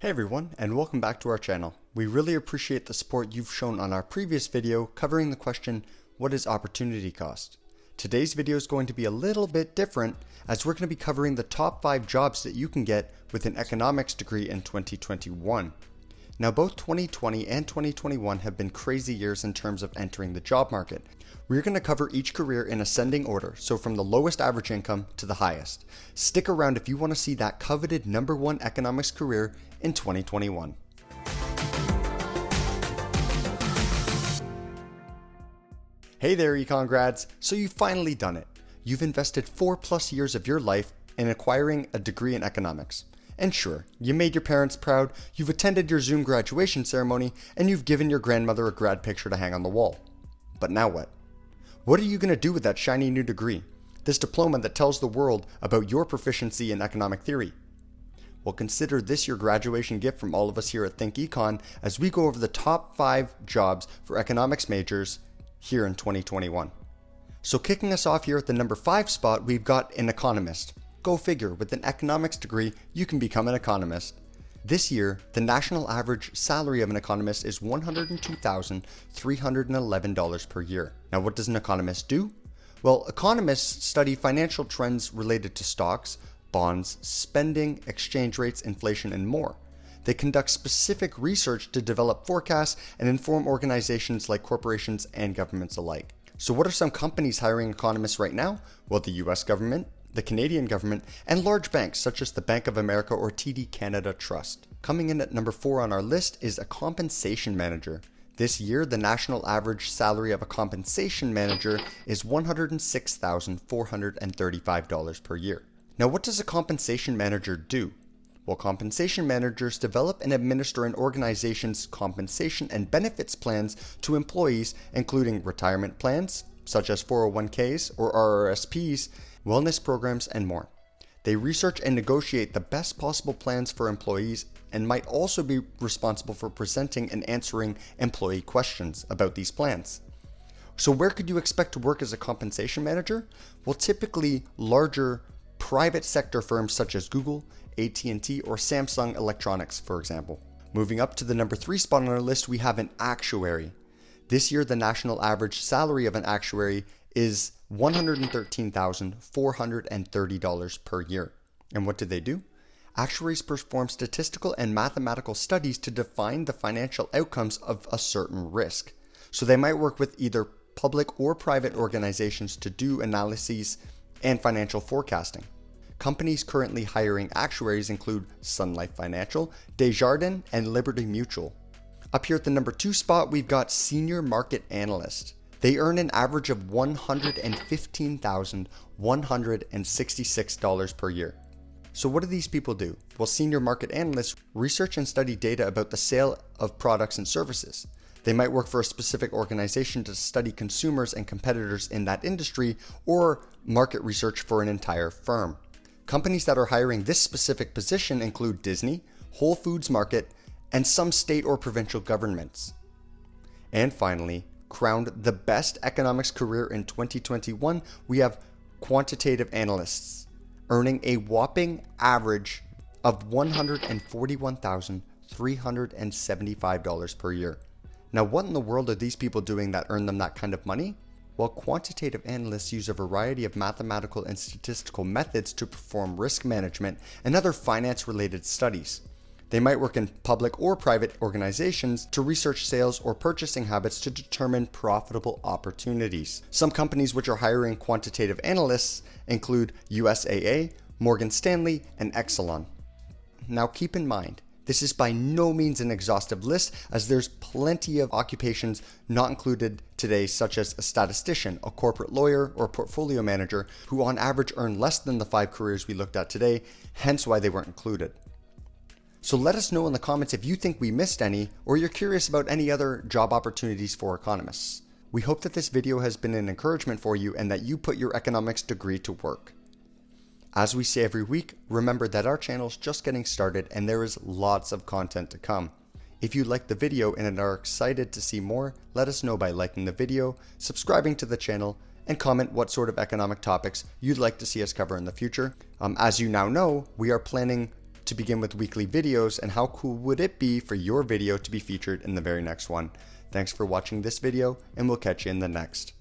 Hey everyone, and welcome back to our channel. We really appreciate the support you've shown on our previous video covering the question, what is opportunity cost? Today's video is going to be a little bit different as we're going to be covering the top 5 jobs that you can get with an economics degree in 2021. Now both 2020 and 2021 have been crazy years in terms of entering the job market. We're going to cover each career in ascending order, so from the lowest average income to the highest. Stick around if you want to see that coveted #1 economics career in 2021. Hey there econ grads, so you've finally done it. You've invested 4+ years of your life in acquiring a degree in economics. And sure, you made your parents proud, you've attended your Zoom graduation ceremony, and you've given your grandmother a grad picture to hang on the wall. But now what? What are you going to do with that shiny new degree? This diploma that tells the world about your proficiency in economic theory? Well, consider this your graduation gift from all of us here at Think Econ as we go over the top 5 jobs for economics majors here in 2021. So kicking us off here at the number 5 spot, we've got an economist. Go figure, with an economics degree, you can become an economist. This year, the national average salary of an economist is $102,311 per year. Now, what does an economist do? Well, economists study financial trends related to stocks, bonds, spending, exchange rates, inflation, and more. They conduct specific research to develop forecasts and inform organizations like corporations and governments alike. So what are some companies hiring economists right now? Well, the US government, the Canadian government, and large banks such as the Bank of America or TD Canada Trust. Coming in at number 4 on our list is a compensation manager. This year, the national average salary of a compensation manager is $106,435 per year. Now, what does a compensation manager do? Well, compensation managers develop and administer an organization's compensation and benefits plans to employees, including retirement plans, such as 401ks or RRSPs, wellness programs, and more. They research and negotiate the best possible plans for employees and might also be responsible for presenting and answering employee questions about these plans. So where could you expect to work as a compensation manager? Well, typically larger private sector firms such as Google, AT&T, or Samsung Electronics, for example. Moving up to the number 3 spot on our list, we have an actuary. This year, the national average salary of an actuary is $113,430 per year. And what do they do? Actuaries perform statistical and mathematical studies to define the financial outcomes of a certain risk. So they might work with either public or private organizations to do analyses and financial forecasting. Companies currently hiring actuaries include Sun Life Financial, Desjardins, and Liberty Mutual. Up here at the number 2 spot, we've got senior market analyst. They earn an average of $115,166 per year. So what do these people do? Well, senior market analysts research and study data about the sale of products and services. They might work for a specific organization to study consumers and competitors in that industry, or market research for an entire firm. Companies that are hiring this specific position include Disney, Whole Foods Market, and some state or provincial governments. And finally, crowned the best economics career in 2021, we have quantitative analysts, earning a whopping average of $141,375 per year. Now, what in the world are these people doing that earn them that kind of money? Well, quantitative analysts use a variety of mathematical and statistical methods to perform risk management and other finance-related studies. They might work in public or private organizations to research sales or purchasing habits to determine profitable opportunities. Some companies which are hiring quantitative analysts include USAA, Morgan Stanley, and Exelon. Now keep in mind, this is by no means an exhaustive list, as there's plenty of occupations not included today, such as a statistician, a corporate lawyer, or portfolio manager, who on average earn less than the 5 careers we looked at today, hence why they weren't included. So let us know in the comments if you think we missed any, or you're curious about any other job opportunities for economists. We hope that this video has been an encouragement for you and that you put your economics degree to work. As we say every week, remember that our channel is just getting started and there is lots of content to come. If you liked the video and are excited to see more, let us know by liking the video, subscribing to the channel, and comment what sort of economic topics you'd like to see us cover in the future. As you now know, we are planning to begin with weekly videos, and how cool would it be for your video to be featured in the very next one? Thanks for watching this video, and we'll catch you in the next.